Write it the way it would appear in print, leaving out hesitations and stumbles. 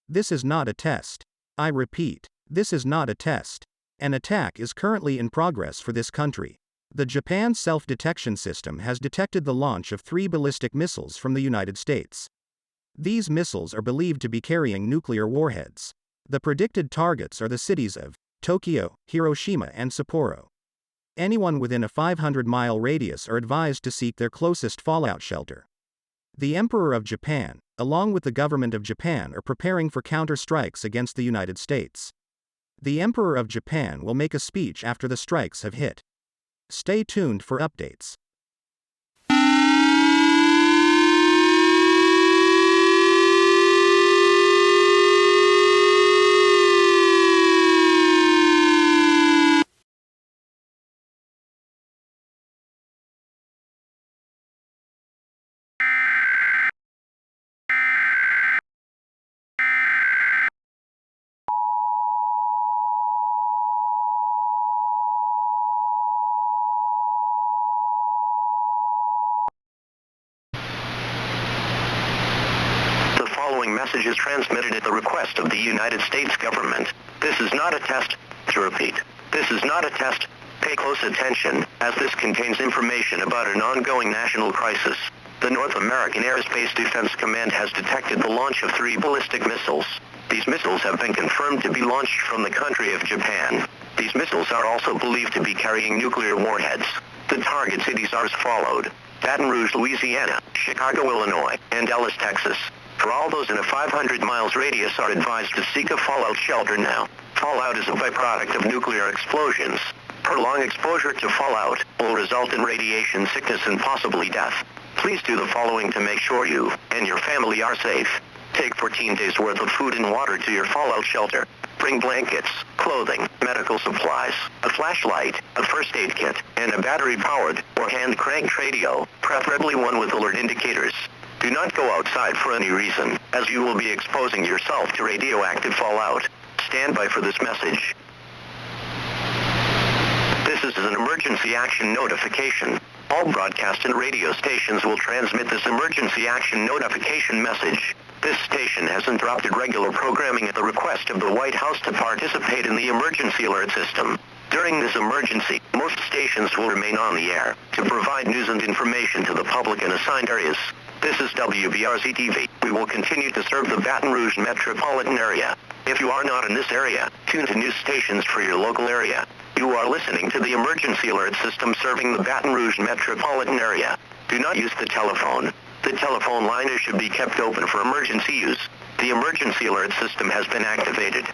This is not a test. I repeat, this is not a test. An attack is currently in progress for this country. The Japan Self-Detection System has detected the launch of 3 ballistic missiles from the United States. These missiles are believed to be carrying nuclear warheads. The predicted target are the cities of Tokyo, Hiroshima and Sapporo. Anyone within a 500-mile radius are advised to seek their closest fallout shelter. The Emperor of Japan, along with the government of Japan, are preparing for counter-strikes against the United States. The Emperor of Japan will make a speech after the strikes have hit. Stay tuned for update. This is not a test. I repeat, this is not a test. An attack is currently in progress for this country. The Japan Self-Detection System has detected the launch of 3 ballistic missiles from the United States. These missiles are believed to be carrying nuclear warheads. The predicted targets are the cities of Tokyo, Hiroshima and Sapporo. Anyone within a 500-mile radius are advised to seek their closest fallout shelter. The Emperor of Japan, along with the government of Japan, are preparing for counter-strikes against the United States. The Emperor of Japan will make a speech after the strikes have hit. Stay tuned for updates. The following message is transmitted at the request of the United States government. This is not a test. To repeat, this is not a test. Pay close attention, as this contains information about an ongoing national crisis. The North American Aerospace Defense Command has detected the launch of 3 ballistic missiles. These missiles have been confirmed to be launched from the country of Japan. These missiles are also believed to be carrying nuclear warheads. The target cities are as followed: Baton Rouge, Louisiana, Chicago, Illinois, and Dallas, Texas. For all those in a 500 miles radius are advised to seek a fallout shelter now. Fallout is a byproduct of nuclear explosions. Prolonged exposure to fallout will result in radiation sickness and possibly death. Please do the following to make sure you and your family are safe. Take 14 days worth of food and water to your fallout shelter. Bring blankets, clothing, medical supplies, a flashlight, a first aid kit, and a battery-powered or hand-cranked radio, preferably one with alert indicators. Do not go outside for any reason, as you will be exposing yourself to radioactive fallout. Stand by for this message. This is an emergency action notification. All broadcast and radio stations will transmit this emergency action notification message. This station has interrupted regular programming at the request of the White House to participate in the emergency alert system. During this emergency, most stations will remain on the air to provide news and information to the public in assigned areas. This is WBRZ-TV. We will continue to serve the Baton Rouge metropolitan area. If you are not in this area, tune to news stations for your local area. You are listening to the emergency alert system serving the Baton Rouge metropolitan area. Do not use the telephone. The telephone line should be kept open for emergency use. The emergency alert system has been activated.